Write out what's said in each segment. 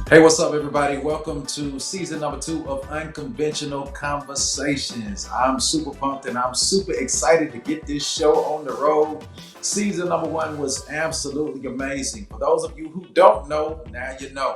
Hey, what's up, everybody? Welcome to season number 2 of Unconventional Conversations. I'm super pumped and I'm super excited to get this show on the road. Season number 1 was absolutely amazing. For those of you who don't know, now you know.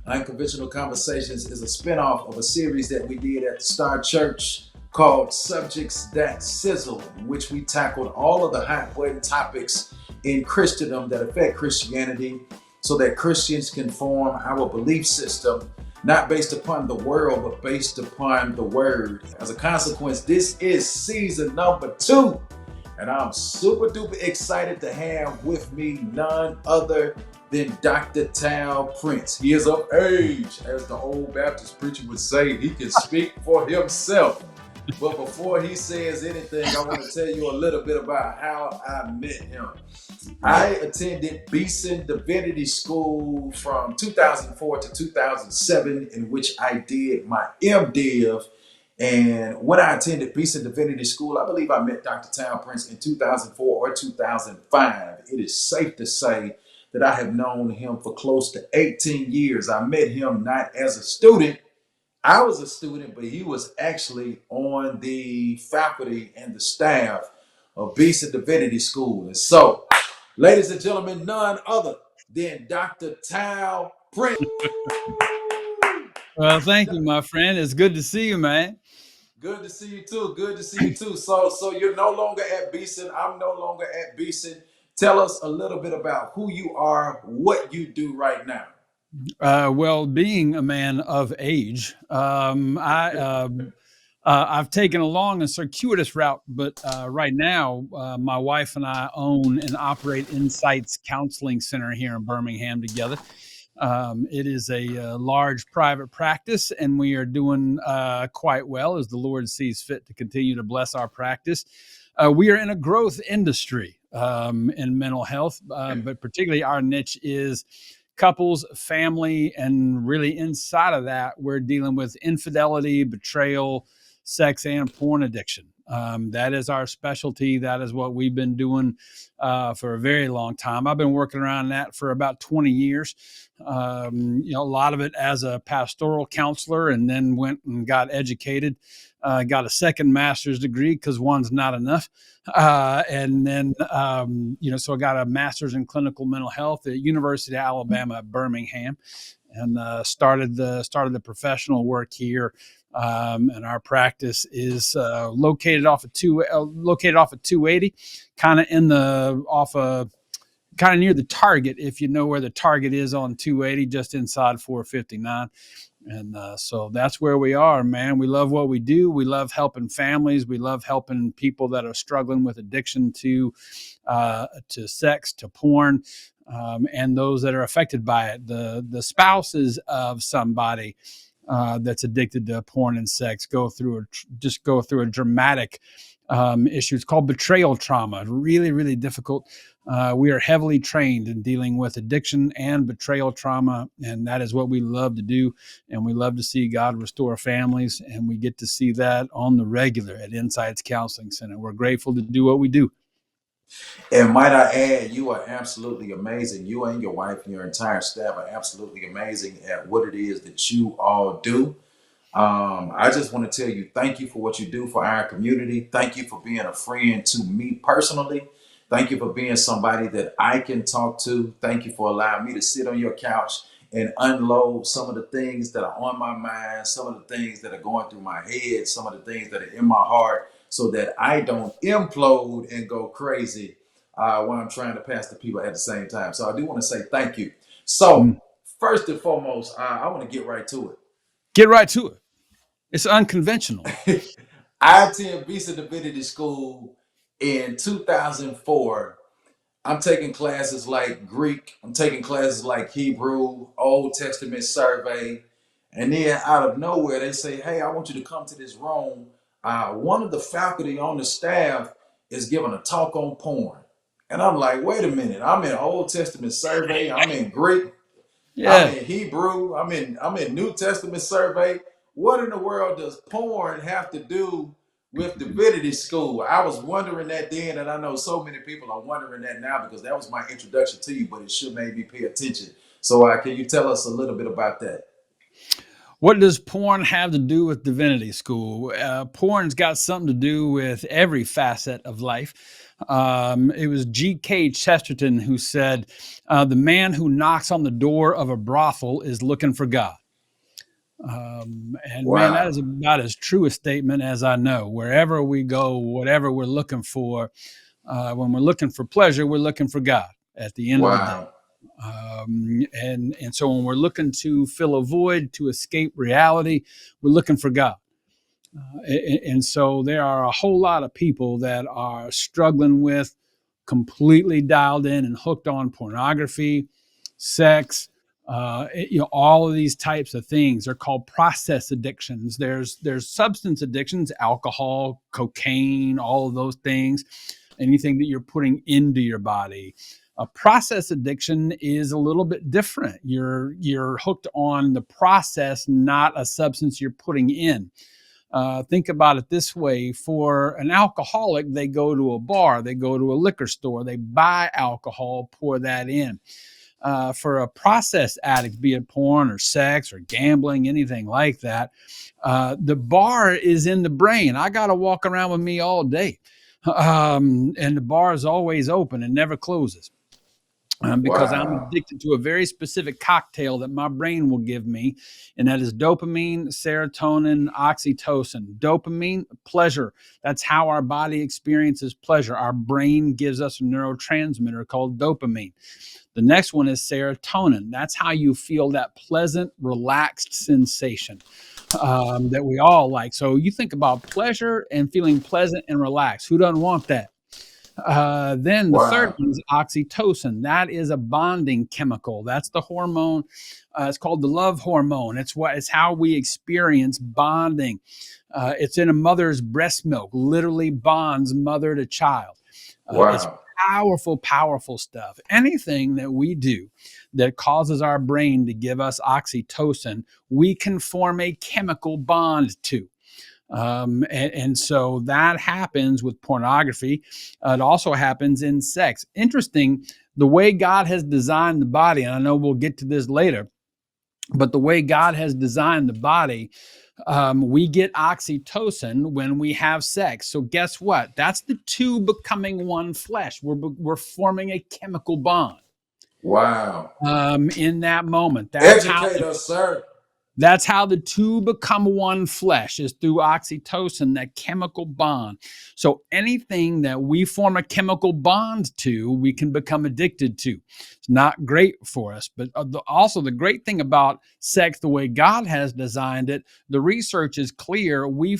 Unconventional Conversations is a spinoff of a series that we did at the Star Church called Subjects That Sizzle, in which we tackled all of the hot button topics in Christendom that affect Christianity so that Christians can form our belief system, not based upon the world, but based upon the word. As a consequence, this is season number 2. And I'm super duper excited to have with me none other than Dr. Tal Prince. He is of age, as the old Baptist preacher would say. He can speak for himself. But before he says anything, I want to tell you a little bit about how I met him. I attended Beeson Divinity School from 2004 to 2007, in which I did my MDiv. And when I attended Beeson Divinity School, I believe I met Dr. Tal Prince in 2004 or 2005. It is safe to say that I have known him for close to 18 years. I met him not as a student. I was a student, but he was actually on the faculty and the staff of Beeson Divinity School. And so, ladies and gentlemen, none other than Dr. Tal Prince. Well, thank you, my friend. It's good to see you, man. Good to see you too. Good to see you too. So you're no longer at Beeson. I'm no longer at Beeson. Tell us a little bit about who you are, what you do right now. Well, being a man of age, I've taken a long and circuitous route, but right now, my wife and I own and operate Insights Counseling Center here in Birmingham together. It is a large private practice, and we are doing quite well as the Lord sees fit to continue to bless our practice. We are in a growth industry in mental health, but particularly our niche is couples, family, and really inside of that, we're dealing with infidelity, betrayal, sex, and porn addiction. That is our specialty. That is what we've been doing for a very long time. I've been working around that for about 20 years. A lot of it as a pastoral counselor, and then went and got educated. Got a second master's degree because one's not enough. And then, so I got a master's in clinical mental health at University of Alabama at Birmingham, and started the professional work here. And our practice is located off of 280, kind of in the off of kind of near the Target, if you know where the Target is on 280, just inside 459. And so that's where we are, man. We love what we do. We love helping families. We love helping people that are struggling with addiction to sex, to porn, and those that are affected by it. The spouses of somebody that's addicted to porn and sex go through a dramatic issue. It's called betrayal trauma. Really, really difficult. We are heavily trained in dealing with addiction and betrayal trauma, and that is what we love to do. And we love to see God restore families, and we get to see that on the regular at Insights Counseling Center. We're grateful to do what we do. And might I add, you are absolutely amazing. You and your wife and your entire staff are absolutely amazing at what it is that you all do. I just want to tell you, thank you for what you do for our community. Thank you for being a friend to me personally. Thank you for being somebody that I can talk to. Thank you for allowing me to sit on your couch and unload some of the things that are on my mind, some of the things that are going through my head, some of the things that are in my heart, so that I don't implode and go crazy when I'm trying to pastor people at the same time. So I do want to say thank you. So, Mm. first and foremost, I want to get right to it. Get right to it. It's unconventional. I attended Visa Divinity School in 2004. I'm taking classes like Greek, I'm taking classes like Hebrew, Old Testament survey. And then out of nowhere, they say, hey, I want you to come to this room. One of the faculty on the staff is giving a talk on porn. And I'm like, wait a minute, I'm in Old Testament survey, I'm in Greek, I'm Yeah. in Hebrew. I'm in New Testament survey. What in the world does porn have to do with divinity school? I was wondering that then, and I know so many people are wondering that now because that was my introduction to you, but it sure made me pay attention. So, can you tell us a little bit about that? What does porn have to do with divinity school? Porn's got something to do with every facet of life. It was G.K. Chesterton who said, "The man who knocks on the door of a brothel is looking for God." And man, that Wow. is about as true a statement as I know. Wherever we go, whatever we're looking for, when we're looking for pleasure, we're looking for God at the end of the day. Wow. And so when we're looking to fill a void, to escape reality, we're looking for God. And so there are a whole lot of people that are struggling with, completely dialed in and hooked on pornography, sex, all of these types of things are called process addictions. There's substance addictions, alcohol, cocaine, all of those things, anything that you're putting into your body. A process addiction is a little bit different. You're hooked on the process, not a substance you're putting in. Think about it this way: for an alcoholic, they go to a bar, they go to a liquor store, they buy alcohol, pour that in. For a process addict, be it porn or sex or gambling, anything like that, the bar is in the brain. I got to walk around with me all day. And the bar is always open and never closes. Because I'm Wow. addicted to a very specific cocktail that my brain will give me, and that is dopamine, serotonin, oxytocin. Dopamine, pleasure. That's how our body experiences pleasure. Our brain gives us a neurotransmitter called dopamine. The next one is serotonin. That's how you feel that pleasant, relaxed sensation that we all like. So you think about pleasure and feeling pleasant and relaxed. Who doesn't want that? Then the third Wow. one is oxytocin. That is a bonding chemical. That's the hormone. It's called the love hormone. It's how we experience bonding. It's in a mother's breast milk. Literally bonds mother to child. It's Wow. powerful, powerful stuff. Anything that we do that causes our brain to give us oxytocin, we can form a chemical bond to. And so that happens with pornography. It also happens in sex. Interesting, the way God has designed the body, and I know we'll get to this later, but the way God has designed the body, we get oxytocin when we have sex. So guess what? That's the two becoming one flesh. We're forming a chemical bond Wow. in that moment. Educate us, sir. That's how the two become one flesh, is through oxytocin, that chemical bond. So anything that we form a chemical bond to, we can become addicted to. It's not great for us. But also, the great thing about sex, the way God has designed it, the research is clear. We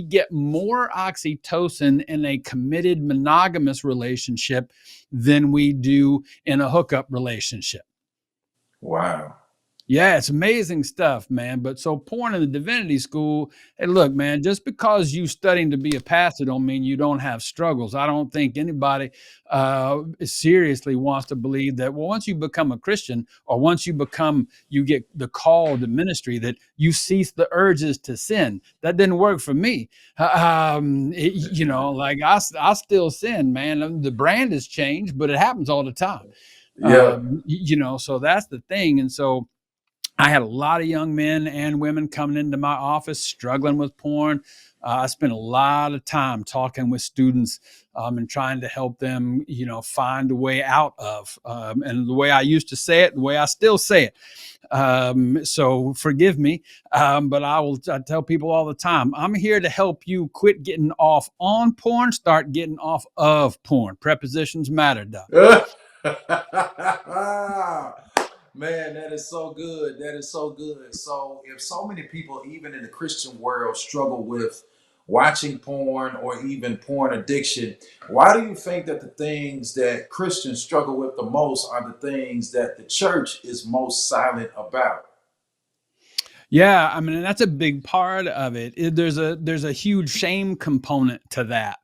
get more oxytocin in a committed monogamous relationship than we do in a hookup relationship. Wow. Yeah, it's amazing stuff, man. But so porn in the divinity school, hey, look, man, just because you studying to be a pastor don't mean you don't have struggles. I don't think anybody seriously wants to believe that, well, once you become a Christian, or once you get the call to ministry, that you cease the urges to sin. That didn't work for me. Like I still sin, man. The brand has changed, but it happens all the time. Yeah. So that's the thing. And so I had a lot of young men and women coming into my office struggling with porn. I spent a lot of time talking with students and trying to help them, find a way out of. And the way I used to say it, the way I still say it. So forgive me, but I tell people all the time, I'm here to help you quit getting off on porn, start getting off of porn. Prepositions matter, Doc. Man, that is so good. That is so good. So, if so many people, even in the Christian world, struggle with watching porn or even porn addiction, why do you think that the things that Christians struggle with the most are the things that the church is most silent about? Yeah, I mean, that's a big part of it. There's a huge shame component to that.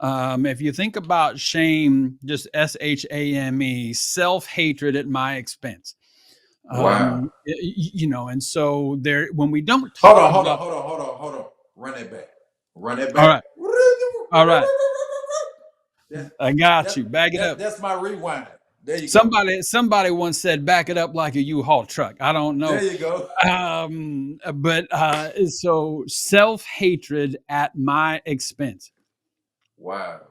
If you think about shame, just SHAME, self hatred at my expense. Wow. And so there, when we don't Hold talk on, hold on, about, hold on, hold on, hold on. Run it back. Run it all back. right, all right, That, I got that, you. Bag it up. that's my rewind. There you go. Somebody once said, "Back it up like a U-Haul truck." I don't There know, you go. but so self-hatred at my expense. Wow.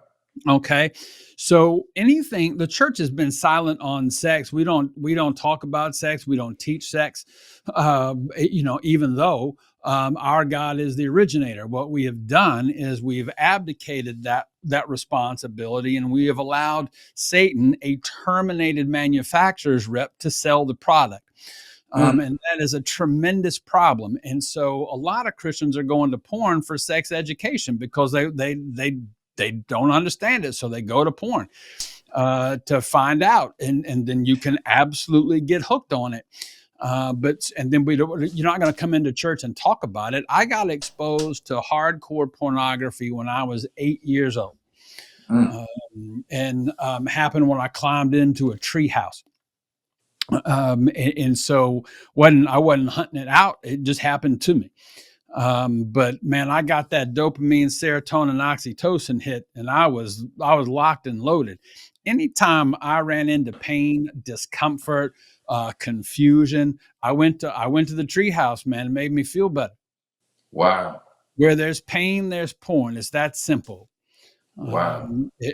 Okay. So anything, the church has been silent on sex. We don't talk about sex. We don't teach sex. Even though our God is the originator, what we have done is we've abdicated that responsibility, and we have allowed Satan, a terminated manufacturer's rep, to sell the product. Mm. And that is a tremendous problem. And so a lot of Christians are going to porn for sex education because they don't understand it, so they go to porn to find out, and then you can absolutely get hooked on it. But and then you're not going to come into church and talk about it. I got exposed to hardcore pornography when I was 8 years old, Mm. and happened when I climbed into a tree house. And so I wasn't hunting it out. It just happened to me. But man, I got that dopamine, serotonin, oxytocin hit, and I was locked and loaded. Anytime I ran into pain, discomfort, confusion, I went to the treehouse, man. It made me feel better. Wow. Where there's pain, there's porn. It's that simple. Wow.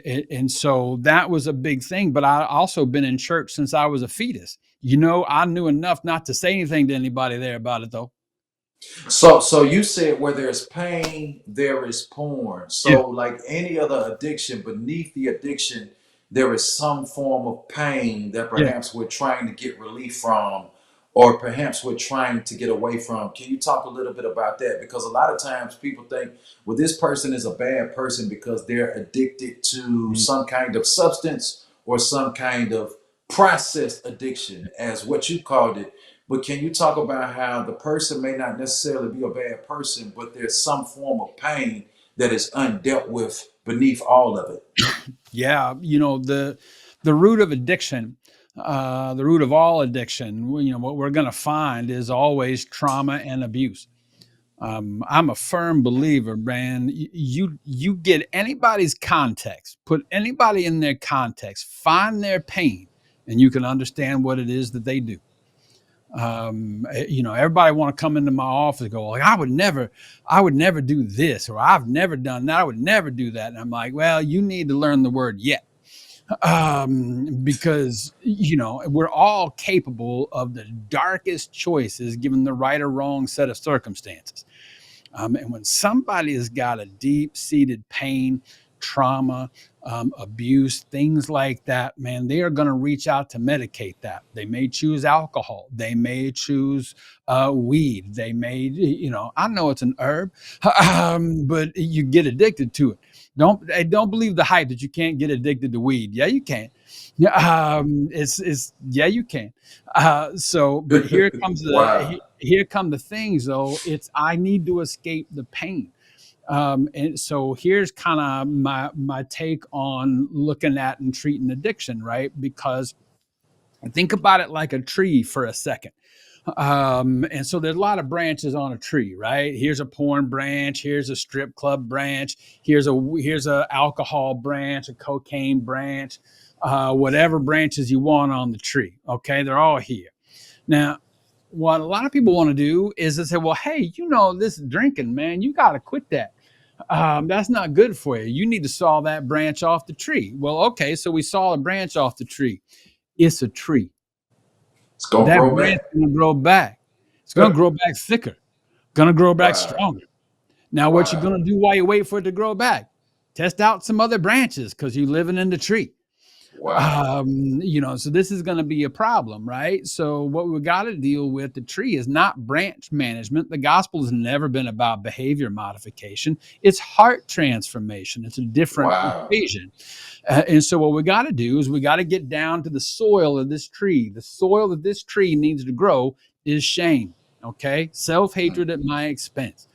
And so that was a big thing. But I also been in church since I was a fetus. I knew enough not to say anything to anybody there about it, though. So you said where there's pain, there is porn. Yeah, So like any other addiction, beneath the addiction, there is some form of pain that yeah. perhaps we're trying to get relief from, or perhaps we're trying to get away from. Can you talk a little bit about that? Because a lot of times people think, well, this person is a bad person because they're addicted to Mm. some kind of substance or some kind of processed addiction, as what you called it. But can you talk about how the person may not necessarily be a bad person, but there's some form of pain that is undealt with beneath all of it? Yeah, the root of addiction, the root of all addiction, what we're going to find is always trauma and abuse. I'm a firm believer, man. You get anybody's context, put anybody in their context, find their pain, and you can understand what it is that they do. Everybody want to come into my office and go, like, I would never do this, or I've never done that, I would never do that. And I'm like, well, you need to learn the word yet. Because we're all capable of the darkest choices given the right or wrong set of circumstances. And when somebody has got a deep seated pain, trauma, abuse, things like that, man, they are going to reach out to medicate that. They may choose alcohol. They may choose weed. They may, I know it's an herb, but you get addicted to it. Don't believe the hype that you can't get addicted to weed. Yeah, you can. Yeah, it's yeah, you can. But Wow. here come the things though. It's I need to escape the pain. And so here's kind of my take on looking at and treating addiction, right? Because think about it like a tree for a second. And so there's a lot of branches on a tree, right? Here's a porn branch, here's a strip club branch, here's a alcohol branch, a cocaine branch, whatever branches you want on the tree. Okay, they're all here. Now, what a lot of people want to do is they say, well, hey, this drinking, man, you got to quit that. That's not good for you. You need to saw that branch off the tree. Well, okay, so we saw a branch off the tree. It's a tree. It's gonna That grow branch back. is going to grow back. It's going to grow back thicker, going to grow back Wow. stronger. Now, what you're Wow. going to do while you wait for it to grow back? Test out some other branches because you're living in the tree. Wow. So this is going to be a problem, right? So what we got to deal with the tree is not branch management. The gospel has never been about behavior modification. It's heart transformation. It's a different Wow. equation. And so what we got to do is we got to get down to the soil of this tree. The soil that this tree needs to grow is shame. Okay. Mm. Self-hatred at my expense.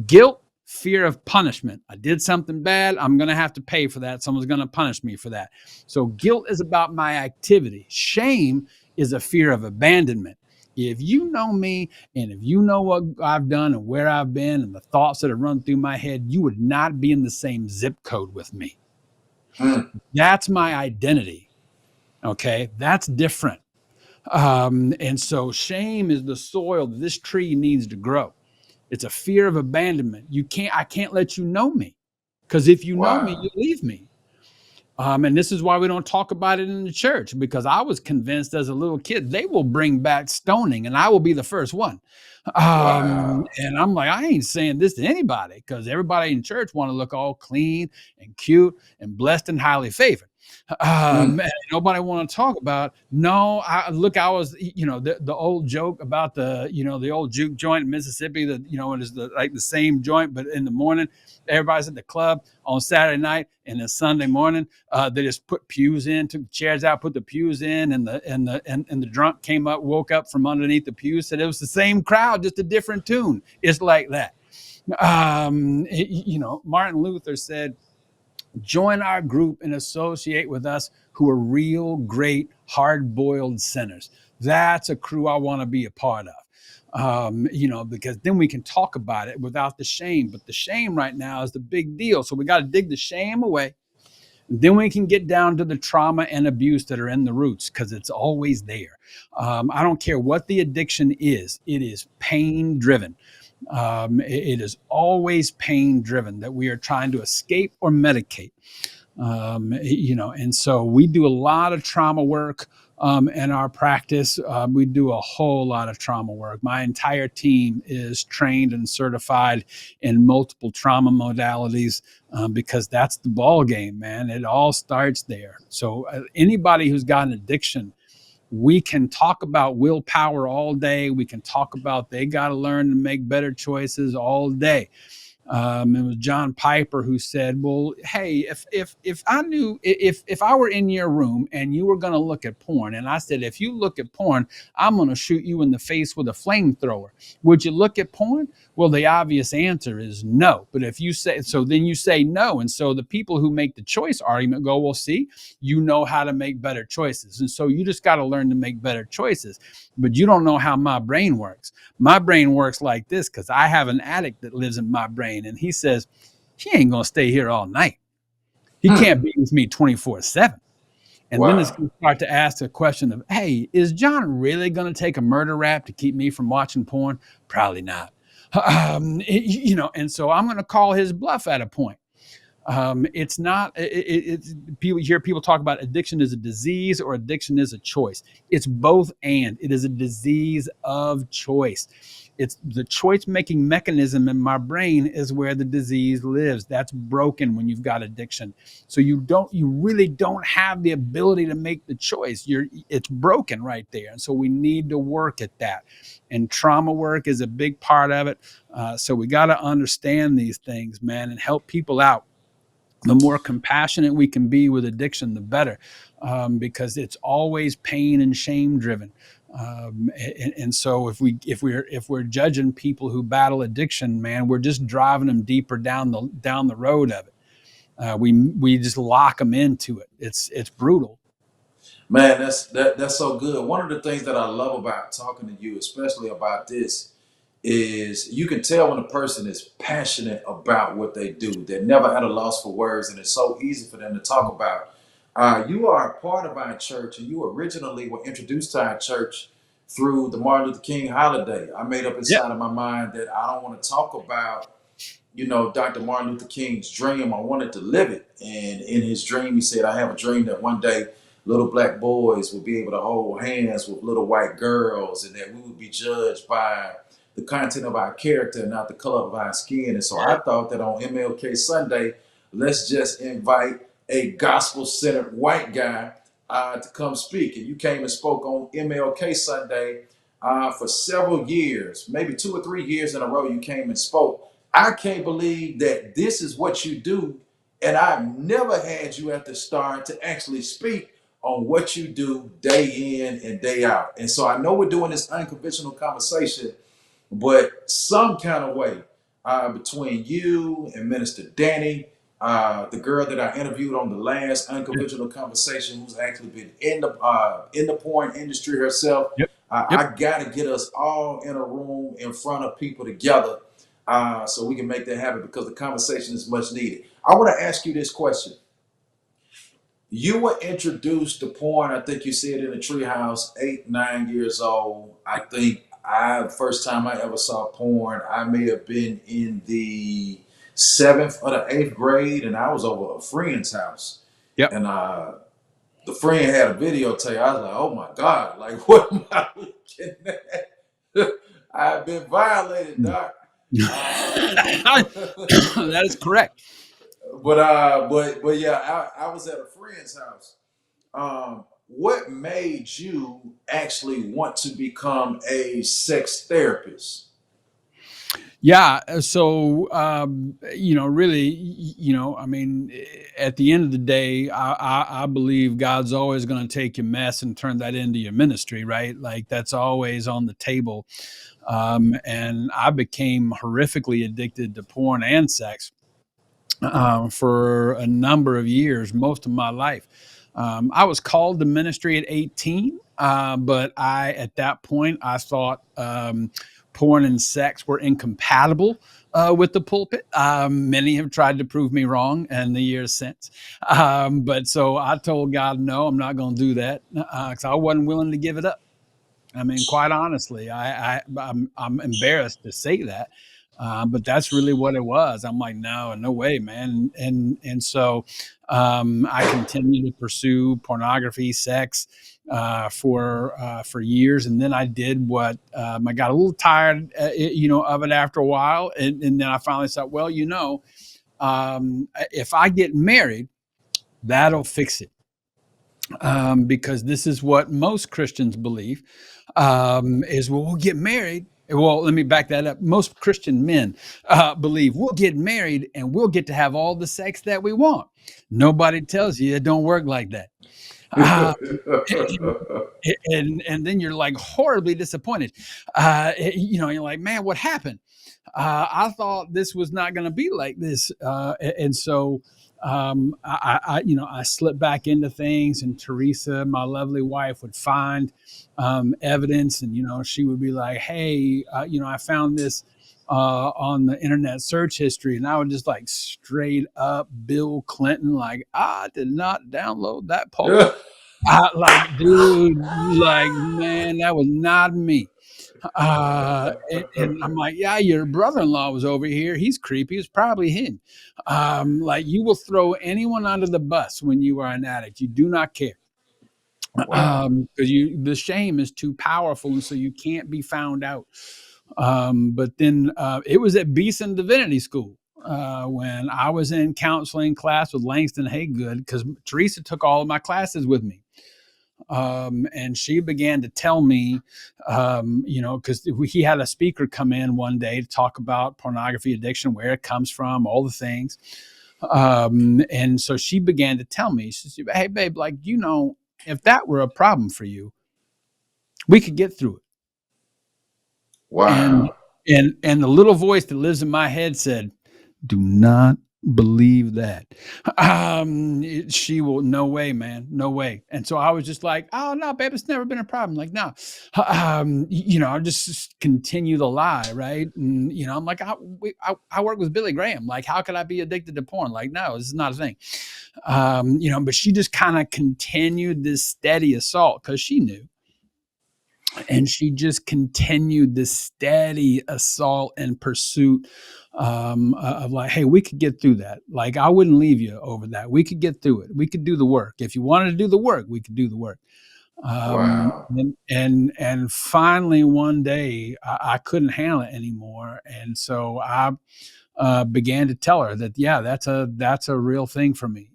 Guilt, fear of punishment. I did something bad. I'm going to have to pay for that. Someone's going to punish me for that. So guilt is about my activity. Shame is a fear of abandonment. If you know me and if you know what I've done and where I've been and the thoughts that have run through my head, you would not be in the same zip code with me. Mm. That's my identity. Okay, that's different. And so shame is the soil that this tree needs to grow. It's a fear of abandonment. I can't let you know me, because if you know me, Wow. you leave me. And this is why we don't talk about it in the church, because I was convinced as a little kid they will bring back stoning, and I will be the first one. Wow. And I'm like, I ain't saying this to anybody, because everybody in church want to look all clean and cute and blessed and highly favored. Mm. And nobody want to talk about. No, I was, the old joke about the old juke joint in Mississippi, that it is like the same joint, but in the morning everybody's at the club on Saturday night, and then Sunday morning they just put pews in, took the chairs out, put the pews in, and the drunk came up, woke up from underneath the pews, said it was the same crowd, just a different tune. It's like that. Martin Luther said, "Join our group and associate with us who are real, great, hard-boiled sinners." That's a crew I want to be a part of. Because then we can talk about it without the shame. But the shame right now is the big deal. So we got to dig the shame away. Then we can get down to the trauma and abuse that are in the roots, because it's always there. I don't care what the addiction is, it is pain driven. It is always pain driven that we are trying to escape or medicate. And so we do a lot of trauma work in our practice. We do a whole lot of trauma work. My entire team is trained and certified in multiple trauma modalities, because that's the ball game, man. It all starts there. So anybody who's got an addiction, we can talk about willpower all day. We can talk about they got to learn to make better choices all day. It was John Piper who said, "Well, hey, if I knew, if I were in your room and you were going to look at porn, and I said, if you look at porn, I'm going to shoot you in the face with a flamethrower, would you look at porn?" Well, the obvious answer is no. But if you say so, then you say no, and so the people who make the choice argument go, "Well, see, you know how to make better choices, and so you just got to learn to make better choices, but you don't know how my brain works. My brain works like this because I have an addict that lives in my brain, and he says he ain't gonna stay here all night. He Hmm. can't be with me 24/7." And then it's Wow. going to start to ask the question of, "Hey, is John really going to take a murder rap to keep me from watching porn? Probably not." And so I'm going to call his bluff at a point. It's not. It's people hear people talk about addiction as a disease or addiction is a choice. It's both, and it is a disease of choice. It's the choice making mechanism in my brain is where the disease lives. That's broken when you've got addiction. So you really don't have the ability to make the choice. It's broken right there. And so we need to work at that. And trauma work is a big part of it. So we got to understand these things, man, and help people out. The more compassionate we can be with addiction, the better, because it's always pain and shame driven. And so if we're judging people who battle addiction, man, we're just driving them deeper down the road of it. We just lock them into it. It's brutal. Man, that's so good. One of the things that I love about talking to you, especially about this, is you can tell when a person is passionate about what they do. They're never at a loss for words, and it's so easy for them to talk about. You are a part of our church, and you originally were introduced to our church through the Martin Luther King holiday. I made up Yep. inside of my mind that I don't want to talk about Dr. Martin Luther King's dream. I wanted to live it. And in his dream, he said, I have a dream that one day little black boys will be able to hold hands with little white girls, and that we would be judged by the content of our character, not the color of our skin. And so I thought that on MLK Sunday, let's just invite a gospel centered white guy to come speak. And you came and spoke on MLK Sunday for several years, maybe 2 or 3 years in a row. You came and spoke. I can't believe that this is what you do. And I've never had you at the start to actually speak on what you do day in and day out. And so I know we're doing this unconventional conversation, but some kind of way between you and Minister Danny, the girl that I interviewed on the last Yep. unconventional conversation, who's actually been in the porn industry herself, Yep. Yep. I got to get us all in a room in front of people together so we can make that happen because the conversation is much needed. I want to ask you this question. You were introduced to porn. I think you said in the treehouse, 8, 9 years old. I think I first time I ever saw porn, I may have been in the seventh or the eighth grade, and I was over a friend's house, Yep. and the friend had a videotape. I was like, oh my god, like what am I looking at? I've been violated, doc. Uh, That is correct. but yeah, I was at a friend's house. What made you actually want to become a sex therapist? Yeah. So, really, I mean, at the end of the day, I believe God's always going to take your mess and turn that into your ministry, right? Like that's always on the table. And I became horrifically addicted to porn and sex for a number of years, most of my life. I was called to ministry at 18, but at that point, I thought porn and sex were incompatible with the pulpit. Many have tried to prove me wrong in the years since. But so I told God, no, I'm not going to do that because I wasn't willing to give it up. I mean, quite honestly, I'm embarrassed to say that, but that's really what it was. I'm like, no, no way, man. And so I continued to pursue pornography, sex for years, and then I did what I got a little tired, of it after a while, and then I finally thought, well, if I get married, that'll fix it because this is what most Christians believe is, well, we'll get married. Well, let me back that up. Most Christian men believe we'll get married and we'll get to have all the sex that we want. Nobody tells you it don't work like that. Uh, and then you're like horribly disappointed. You're like, man, what happened? I thought this was not going to be like this, and so I slipped back into things, and Teresa, my lovely wife, would find evidence, and she would be like, "Hey, I found this on the internet search history," and I would just like straight up Bill Clinton, like I did not download that post. Like, dude, like, man, that was not me. And I'm like, yeah, your brother-in-law was over here. He's creepy. It's probably him. Like you will throw anyone under the bus when you are an addict. You do not care. Wow. Because the shame is too powerful, and so you can't be found out. But then it was at Beeson Divinity School when I was in counseling class with Langston Haygood, because Teresa took all of my classes with me. And she began to tell me, because he had a speaker come in one day to talk about pornography addiction, where it comes from, all the things. And so she began to tell me, she said, hey, babe, like, if that were a problem for you, we could get through it. And Wow. and the little voice that lives in my head said, "Do not believe that." She will, no way, man, no way. And so I was just like, "Oh no, babe, it's never been a problem." Like, no, I just continue the lie, right? And I'm like, I work with Billy Graham. Like, how could I be addicted to porn? Like, no, this is not a thing. But she just kind of continued this steady assault because she knew, and she just continued this steady assault and pursuit of like, hey, we could get through that. Like, I wouldn't leave you over that. We could get through it. We could do the work. If you wanted to do the work, we could do the work. Wow. And finally one day I couldn't handle it anymore, and so I began to tell her that, yeah, that's a real thing for me.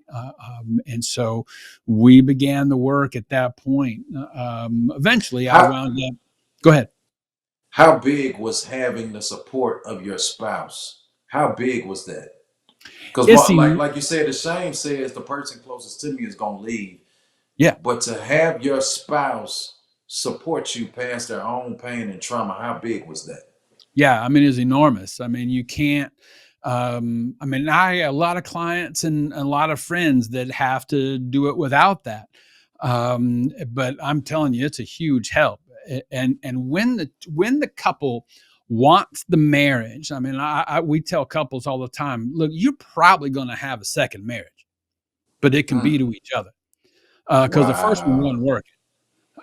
And so we began the work at that point. Eventually, I How wound up. Go ahead. how big was having the support of your spouse? How big was that? Because It's like you said, the shame says the person closest to me is gonna leave. yeah. But to have your spouse support you past their own pain and trauma, how big was that? Yeah, I mean, it's enormous. I mean, you can't. I mean, I have a lot of clients and a lot of friends that have to do it without that. But I'm telling you, it's a huge help. And when the couple wants the marriage, I mean, we tell couples all the time, look, you're probably going to have a second marriage, but it can be Mm, to each other. because the first one Wow. wasn't working.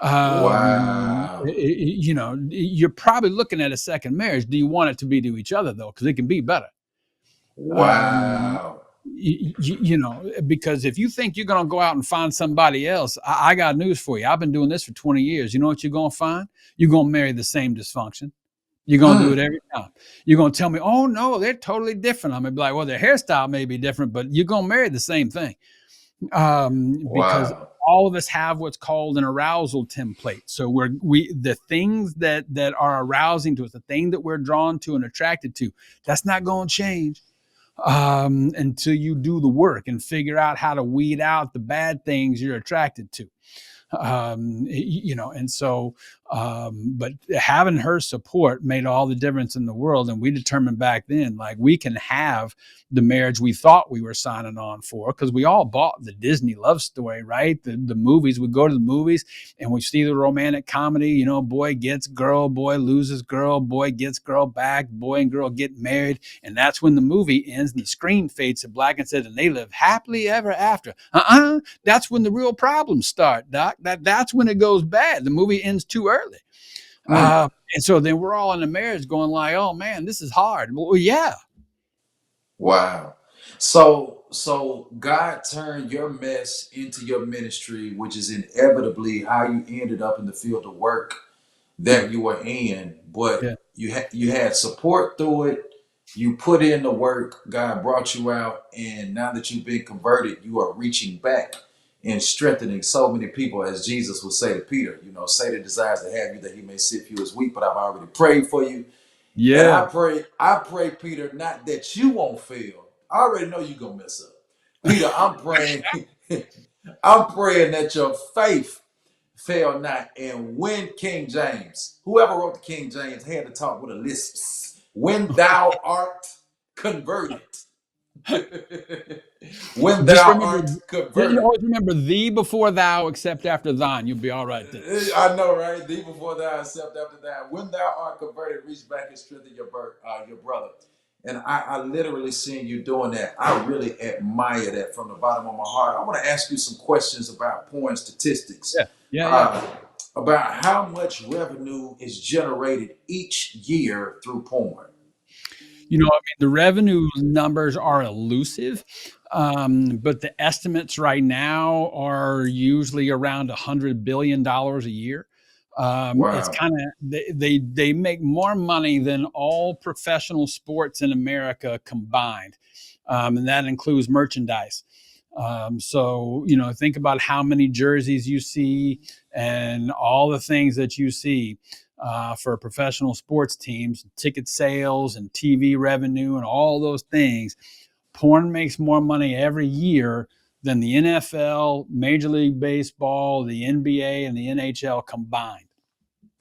Wow. You're probably looking at a second marriage. Do you want it to be to each other though? Because it can be better. Um, Wow. because if you think you're going to go out and find somebody else, I got news for you. I've been doing this for 20 years. You know what you're going to find? You're going to marry the same dysfunction. You're going to do it Mm. every time. You're going to tell me, oh, no, they're totally different. I'm going to be like, well, their hairstyle may be different, but you're going to marry the same thing. Because Wow. all of us have what's called an arousal template. So the things that are arousing to us, the thing that we're drawn to and attracted to, that's not going to change until you do the work and figure out how to weed out the bad things you're attracted to. And so, but having her support made all the difference in the world. And we determined back then, like, we can have the marriage we thought we were signing on for, because we all bought the Disney love story, right? The movies, we go to the movies and we see the romantic comedy, boy gets girl, boy loses girl, boy gets girl back, boy and girl get married. And that's when the movie ends and the screen fades to black and says, and they live happily ever after. That's when the real problems start, Doc. That's when it goes bad. The movie ends too early. Mm. And so then we're all in the marriage going like, oh man, this is hard. Well, yeah. Wow. So God turned your mess into your ministry, which is inevitably how you ended up in the field of work that you were in, Yeah. but you had support through it. You put in the work. God brought you out, and now that you've been converted, you are reaching back and strengthening so many people, as Jesus would say to Peter. Satan desires to have you that he may sift you as wheat, but I've already prayed for you, and Yeah. I pray, Peter, not that you won't fail. I already know you're gonna mess up, Peter. I'm praying, I'm praying that your faith fail not. And when King James, whoever wrote the King James, had to talk with a lisp. When thou art converted. When Just thou remember, art you converted. always remember thee before thou, except after thine. You'll be all right then. I know, right? Thee before thou, except after that. When thou art converted, reach back and strengthen your brother. And I literally seen you doing that. I really admire that from the bottom of my heart. I want to ask you some questions about porn statistics, Yeah. Yeah. Yeah. uh, about how much revenue is generated each year through porn. I mean, the revenue numbers are elusive, but the estimates right now are usually around $100 billion a year. It's Wow, kind of they make more money than all professional sports in America combined, and that includes merchandise. So think about how many jerseys you see and all the things that you see for professional sports teams, ticket sales and TV revenue and all those things. Porn makes more money every year than the NFL, Major League Baseball, the NBA, and the NHL combined.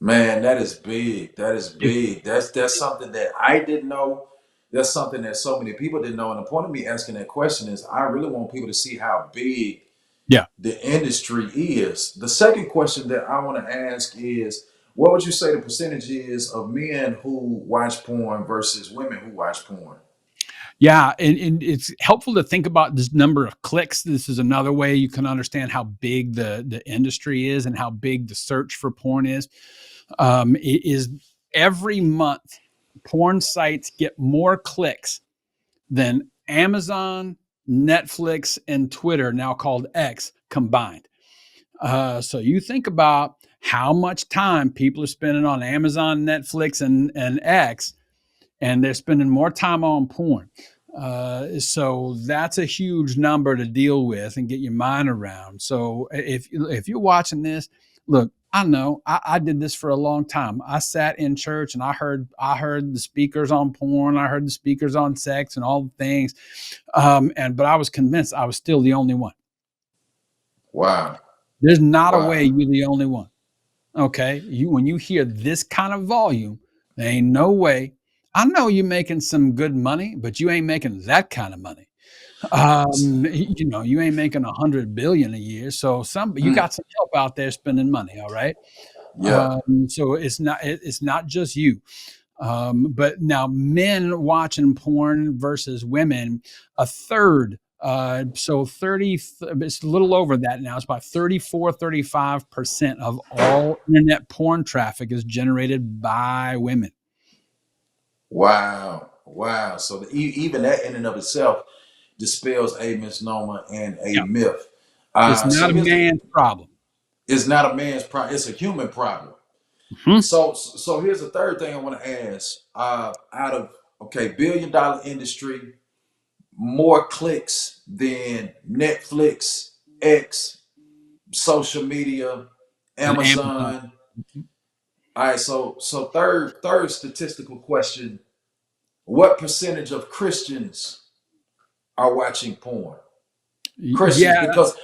man, that is big. That is It, big. That's something that I didn't know. That's something that so many people didn't know. And the point of me asking that question is, I really want people to see how big yeah. the industry is. The second question that I want to ask is, what would you say the percentage is of men who watch porn versus women who watch porn? Yeah, and it's helpful to think about this number of clicks. This is another way you can understand how big the industry is and how big the search for porn is. It is every month, porn sites get more clicks than Amazon, Netflix, and Twitter, now called X, combined. So you think about how much time people are spending on Amazon, Netflix, and X, and they're spending more time on porn. So that's a huge number to deal with and get your mind around. So if you're watching this, look, I know I did this for a long time. I sat in church and I heard the speakers on porn, I heard the speakers on sex and all the things, but I was convinced I was still the only one. Wow. There's not a way Wow. you're the only one. Okay, when you hear this kind of volume, there ain't no way. I know you're making some good money, but you ain't making that kind of money. You ain't making 100 billion a year, so you Mm, got some help out there spending money. All right, yeah. so it's not just you. But now men watching porn versus women, a third So 30, it's a little over that now. It's about 34, 35% of all internet porn traffic is generated by women. Wow. Wow. So even that in and of itself dispels a misnomer and a Yeah. myth. It's not So a here's the man's problem. it's not a man's problem, it's a human problem. Mhm. So here's the third thing I want to ask. Out of okay, $1 billion industry, more clicks than Netflix, X, social media, And Amazon. Amazon. All right, so third statistical question: what percentage of Christians are watching porn? Christians, Yeah. because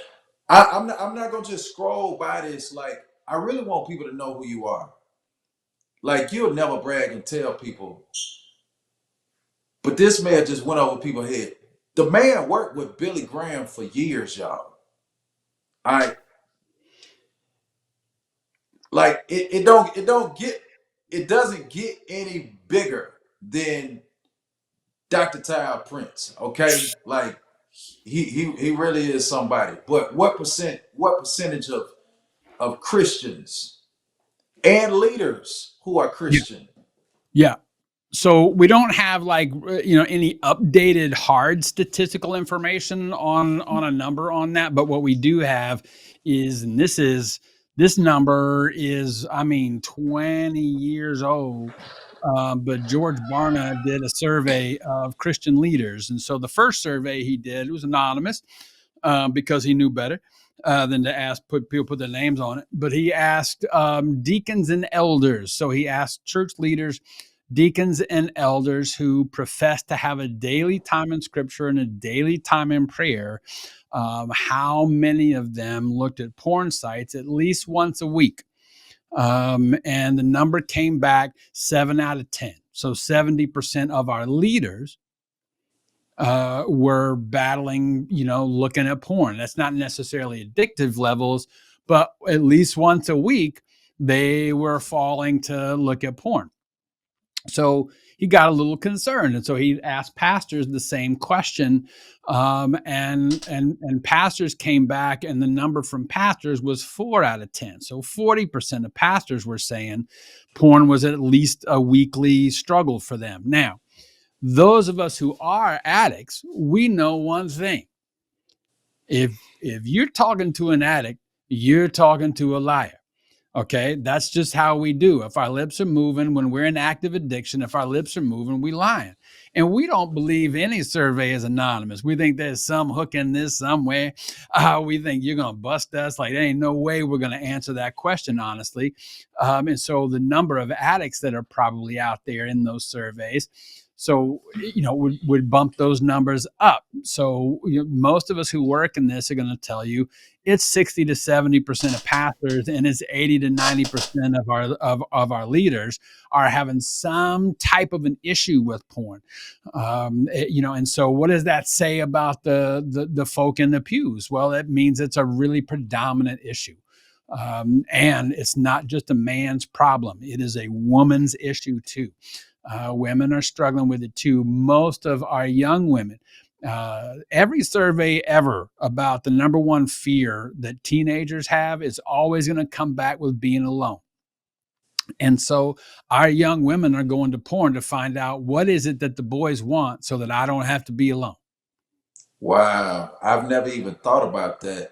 I'm not gonna just scroll by this. Like, I really want people to know who you are. Like, you'll never brag and tell people, but this man just went over people's head. The man worked with Billy Graham for years, y'all. All right, like it doesn't get any bigger than Dr. Tal Prince. Okay, like he really is somebody. But what percentage of Christians and leaders who are Yeah. Christian? Yeah. So we don't have like any updated hard statistical information on a number on that, but what we do have is, and this number is, I mean, 20 years old. But George Barna did a survey of Christian leaders, and so the first survey he did was anonymous, because he knew better than to ask put their names on it. But he asked deacons and elders. So he asked church leaders, deacons and elders who profess to have a daily time in Scripture and a daily time in prayer. How many of them looked at porn sites at least once a week? And the number came back 7 out of 10. So 70% of our leaders were battling, looking at porn. That's not necessarily addictive levels, but at least once a week, they were falling to look at porn. So he got a little concerned, and so he asked pastors the same question, and pastors came back, and the number from pastors was 4 out of 10. So 40% of pastors were saying porn was at least a weekly struggle for them. Now, those of us who are addicts, we know one thing: if you're talking to an addict, you're talking to a liar. Okay, that's just how we do. If our lips are moving when we're in active addiction, if our lips are moving, we lying. And we don't believe any survey is anonymous. We think there's some hook in this somewhere. We think you're going to bust us. Like, there ain't no way we're going to answer that question honestly. And so the number of addicts that are probably out there in those surveys, so would bump those numbers up. So most of us who work in this are going to tell you it's 60 to 70% of pastors, and it's 80 to 90% of our leaders are having some type of an issue with porn. And so what does that say about the folk in the pews? Well, it means it's a really predominant issue. And it's not just a man's problem, it is a woman's issue too. Women are struggling with it too. Most of our young women, every survey ever about the number one fear that teenagers have is always going to come back with being alone. And so our young women are going to porn to find out what is it that the boys want so that I don't have to be alone. Wow, I've never even thought about that.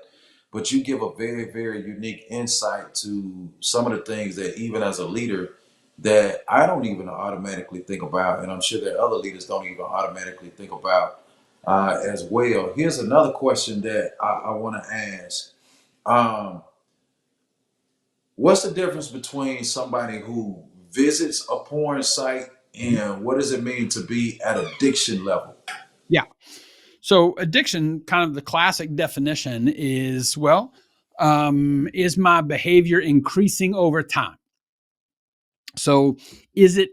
But you give a very, very unique insight to some of the things that even as a leader that I don't even automatically think about, and I'm sure that other leaders don't even automatically think about as well. Here's another question that I want to ask. Um, what's the difference between somebody who visits a porn site and what does it mean to be at addiction level? Yeah. So addiction, kind of the classic definition is, well, is my behavior increasing over time? So is it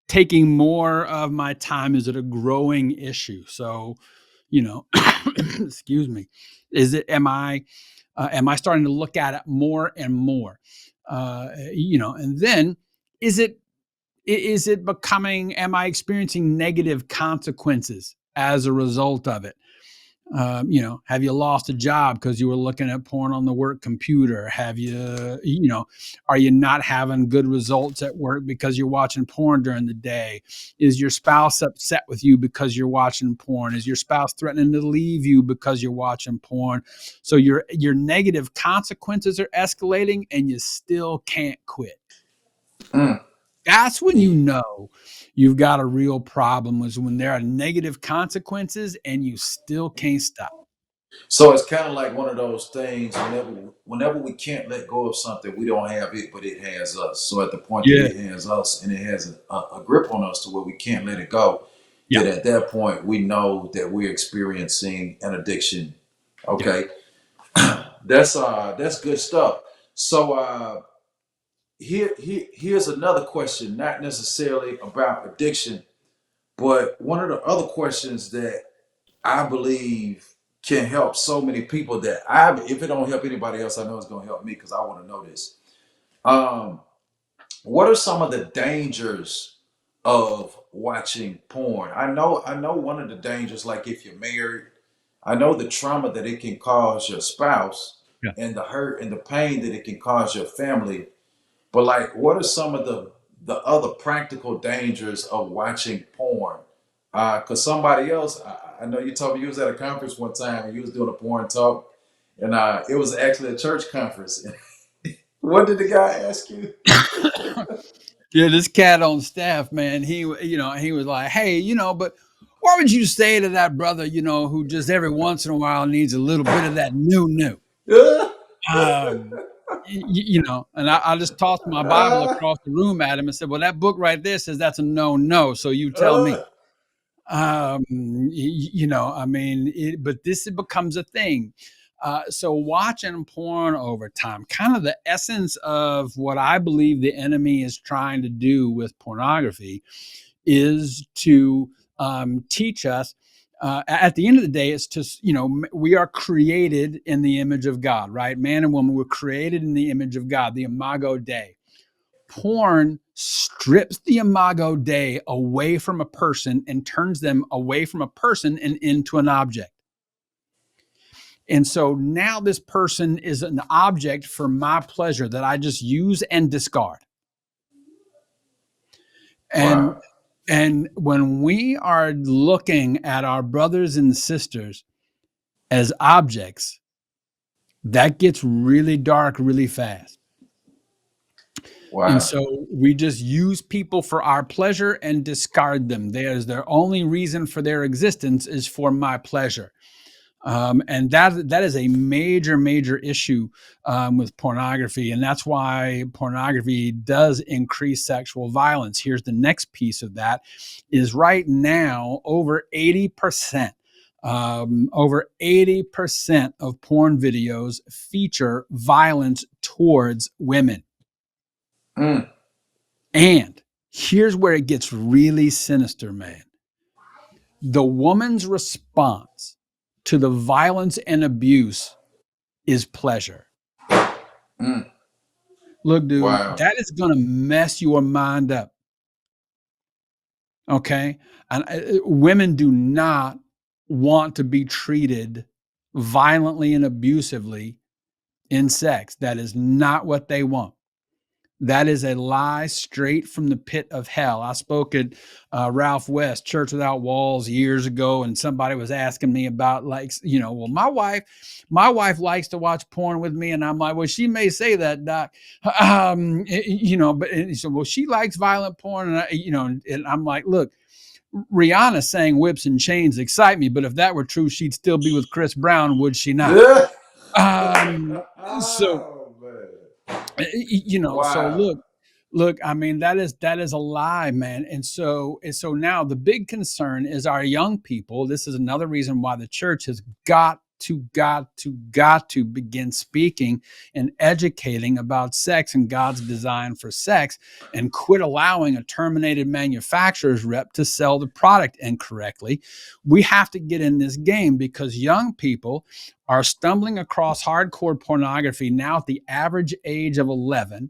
taking more of my time? Is it a growing issue? So, excuse me, am I starting to look at it more and more? And then is it becoming, am I experiencing negative consequences as a result of it? Have you lost a job because you were looking at porn on the work computer? Are you not having good results at work because you're watching porn during the day? Is your spouse upset with you because you're watching porn? Is your spouse threatening to leave you because you're watching porn? So your negative consequences are escalating and you still can't quit. Mm. That's when you know you've got a real problem, is when there are negative consequences and you still can't stop. So it's kind of like one of those things. Whenever we can't let go of something, we don't have it, but it has us. So at the point that Yeah. it has us and it has a grip on us to where we can't let it go, Yeah. then at that point we know that we're experiencing an addiction. Yeah. Okay, that's good stuff. So here's another question, not necessarily about addiction, but one of the other questions that I believe can help so many people that if it don't help anybody else, I know it's gonna help me because I want to know this. Um, what are some of the dangers of watching porn? I know one of the dangers, like if you're married, I know the trauma that it can cause your spouse Yeah. and the hurt and the pain that it can cause your family. But like, what are some of the other practical dangers of watching porn? Cause somebody else, I know you told me you was at a conference one time and you was doing a porn talk, and it was actually a church conference. What did the guy ask you? Yeah, this cat on staff, man, he was like, "Hey, but what would you say to that brother, who just every once in a while needs a little bit of that new?" Um, and I just tossed my Bible across the room at him and said, "Well, that book right there says that's a no, no. So you tell me." I mean, but this becomes a thing. So watching porn over time, kind of the essence of what I believe the enemy is trying to do with pornography is to teach us. At the end of the day, it's to, we are created in the image of God, right? Man and woman were created in the image of God, the Imago Dei. Porn strips the Imago Dei away from a person and turns them away from a person and into an object. And so now this person is an object for my pleasure that I just use and discard. And Wow, and when we are looking at our brothers and sisters as objects, that gets really dark really fast. And wow, so we just use people for our pleasure and discard them. There's their only reason for their existence is for my pleasure. And that is a major, major issue with pornography, and that's why pornography does increase sexual violence. Here's the next piece of that: is right now over 80% of porn videos feature violence towards women. mm, And here's where it gets really sinister, man. The woman's response to the violence and abuse is pleasure. mm, Look, dude, wow, that is going to mess your mind up. Okay. And women do not want to be treated violently and abusively in sex. That is not what they want. That is a lie straight from the pit of hell. I spoke at Ralph West, Church Without Walls, years ago, and somebody was asking me about, like, well, my wife likes to watch porn with me, and I'm like, well, she may say that, Doc, but he said, well, she likes violent porn, and I'm like, look, Rihanna saying whips and chains excite me, but if that were true, she'd still be with Chris Brown, would she not? yeah. Um, so Oh man, so wow, look, I mean, that is a lie, man. And so now the big concern is our young people. This is another reason why the church has got to begin speaking and educating about sex and God's design for sex, and quit allowing a terminated manufacturer's rep to sell the product incorrectly. We have to get in this game because young people are stumbling across hardcore pornography now at the average age of 11.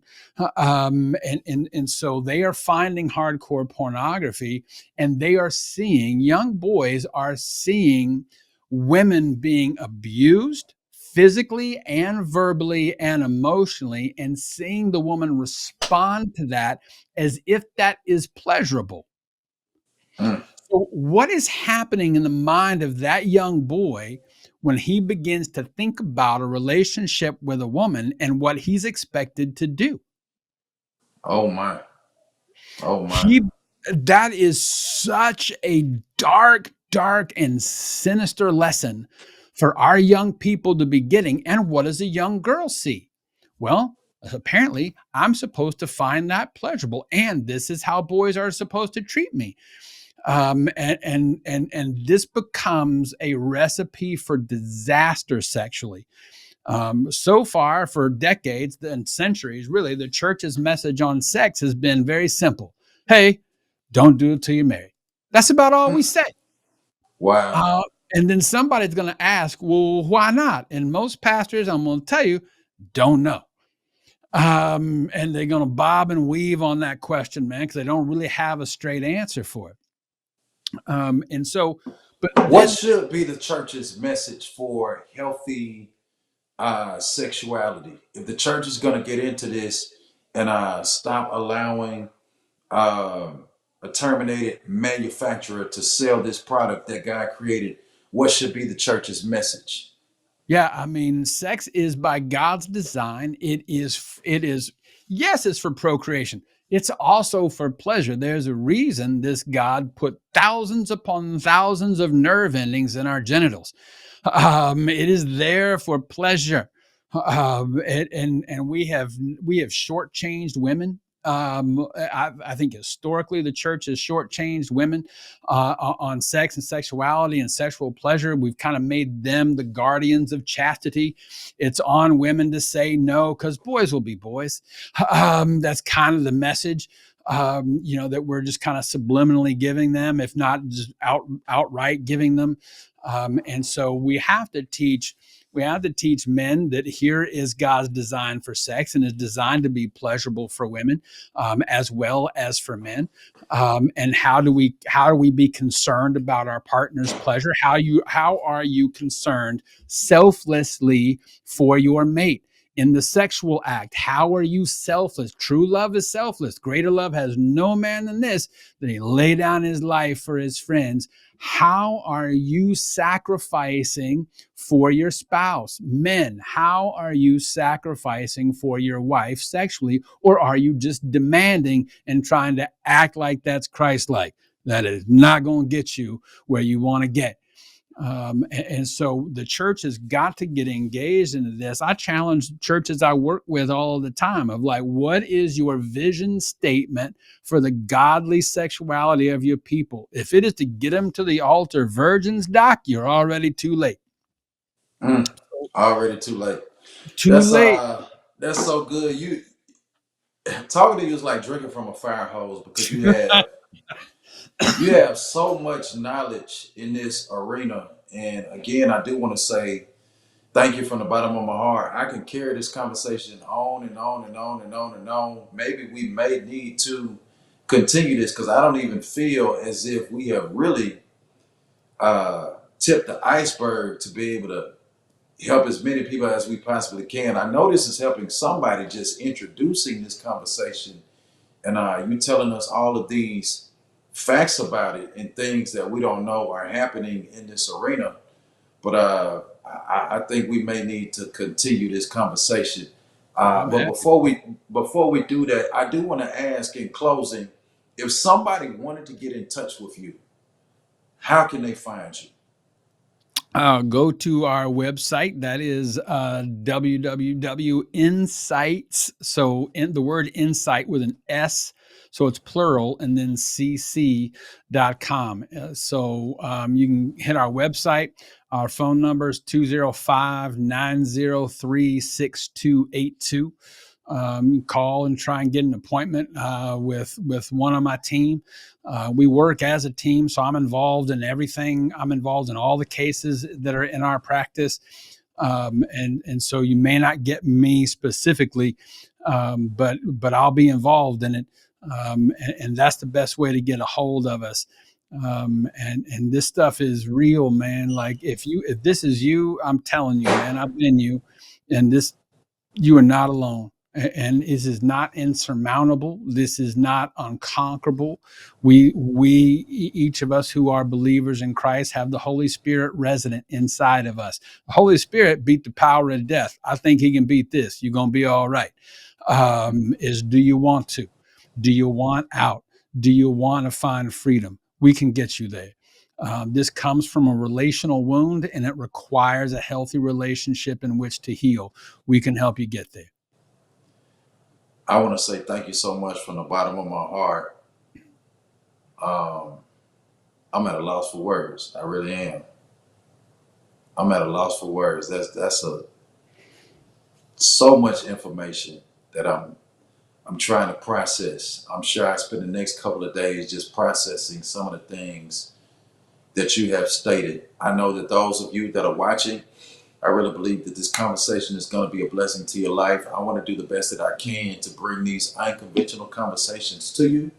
And so they are finding hardcore pornography, and young boys are seeing women being abused physically and verbally and emotionally, and seeing the woman respond to that as if that is pleasurable. Mm. So, what is happening in the mind of that young boy when he begins to think about a relationship with a woman and what he's expected to do? Oh my. Oh my. He That is such a dark, dark and sinister lesson for our young people to be getting. And what does a young girl see? Well, apparently I'm supposed to find that pleasurable, and this is how boys are supposed to treat me. And this becomes a recipe for disaster sexually. So far, for decades and centuries, really, the church's message on sex has been very simple. Hey, don't do it till you're married. That's about all we Mm. say. Wow. Uh, and then somebody's going to ask, well, why not? And most pastors, I'm going to tell you, don't know. And they're going to bob and weave on that question, man, because they don't really have a straight answer for it. And so, but What then, should be the church's message for healthy sexuality? If the church is going to get into this and stop allowing a terminated manufacturer to sell this product that God created, what should be the church's message? yeah, I mean, sex is by God's design. It is, yes, it's for procreation. It's also for pleasure. There's a reason this God put thousands upon thousands of nerve endings in our genitals. It is there for pleasure. And we have shortchanged women. I think historically the church has shortchanged women on sex and sexuality and sexual pleasure. We've kind of made them the guardians of chastity. It's on women to say no because boys will be boys. That's kind of the message. That we're just kind of subliminally giving them, if not just outright giving them. And so we have to teach men that here is God's design for sex and is designed to be pleasurable for women, as well as for men. And how do we be concerned about our partner's pleasure? How are you concerned selflessly for your mate? In the sexual act, how are you selfless? True love is selfless. Greater love has no man than this, that he lay down his life for his friends. How are you sacrificing for your spouse? Men, how are you sacrificing for your wife sexually? Or are you just demanding and trying to act like that's Christ like? That is not going to get you where you want to get. And so the church has got to get engaged into this. I challenge churches I work with all the time of like, what is your vision statement for the godly sexuality of your people? If it is to get them to the altar virgins, doc, you're already too late. Mm. Already too late. Too That's late. so good. You talking to you is like drinking from a fire hose because you have so much knowledge in this arena. And again, I do want to say thank you from the bottom of my heart. I can carry this conversation on and on and on and on and on. Maybe we may need to continue this because I don't even feel as if we have really tipped the iceberg to be able to help as many people as we possibly can. I know this is helping somebody just introducing this conversation and you telling us all of these facts about it and things that we don't know are happening in this arena. But I think we may need to continue this conversation. I'm But happy. before we do that, I do want to ask in closing, if somebody wanted to get in touch with you, how can they find you? Go to our website. That is www.insights. So in the word insight with an S. So it's plural and then cc.com. You can hit our website. Our phone number is 205-903-6282. Call and try and get an appointment with one of my team. We work as a team, so I'm involved in everything. I'm involved in all the cases that are in our practice, and so you may not get me specifically, but I'll be involved in it, and that's the best way to get a hold of us. And this stuff is real, man. Like if this is you, I'm telling you, man, I've been you, and this you are not alone. And this is not insurmountable. This is not unconquerable. Each of us who are believers in Christ have the Holy Spirit resident inside of us. The Holy Spirit beat the power of death. I think he can beat this. You're gonna be all right. Is do you want to? Do you want out? Do you want to find freedom? We can get you there. This comes from a relational wound, and it requires a healthy relationship in which to heal. We can help you get there. I want to say thank you so much from the bottom of my heart. Um, I'm at a loss for words. I really am. I'm at a loss for words. That's a so much information that I'm trying to process. I'm sure I spend the next couple of days just processing some of the things that you have stated. I know that those of you that are watching, I really believe that this conversation is going to be a blessing to your life. I want to do the best that I can to bring these unconventional conversations to you,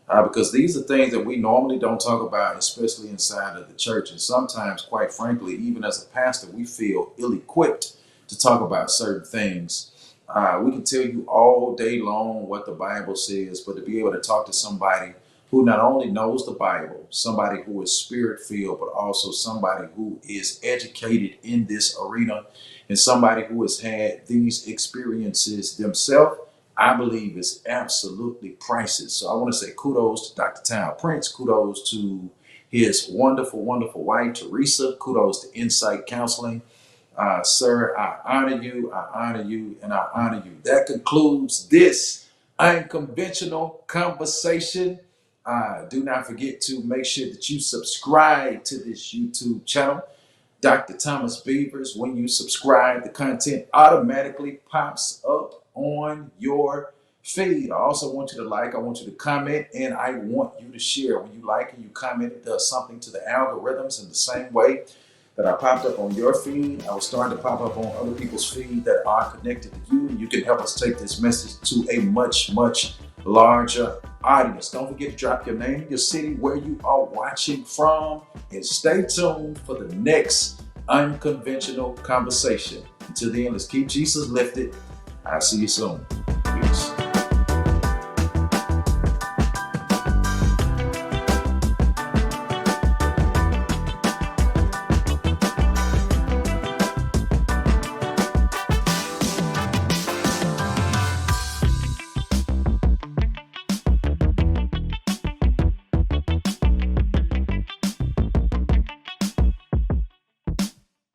because these are things that we normally don't talk about, especially inside of the church. And sometimes, quite frankly, even as a pastor, we feel ill-equipped to talk about certain things. We can tell you all day long what the Bible says, but to be able to talk to somebody who not only knows the Bible, somebody who is spirit-filled, but also somebody who is educated in this arena, and somebody who has had these experiences themselves, I believe is absolutely priceless. So I want to say kudos to Dr. Tal Prince. Kudos to his wonderful, wonderful wife, Teresa. Kudos to Insight Counseling. Sir, I honor you, I honor you, and I honor you. That concludes this unconventional conversation. Do not forget to make sure that you subscribe to this YouTube channel. Dr. Thomas Beavers. When you subscribe, the content automatically pops up on your feed. I also want you to like, I want you to comment, and I want you to share. When you like and you comment, it does something to the algorithms in the same way that I popped up on your feed. I was starting to pop up on other people's feed that are connected to you, and you can help us take this message to a much, much larger audience. Don't forget to drop your name, your city, where you are watching from, and stay tuned for the next unconventional conversation. Until then, let's keep Jesus lifted. I'll see you soon.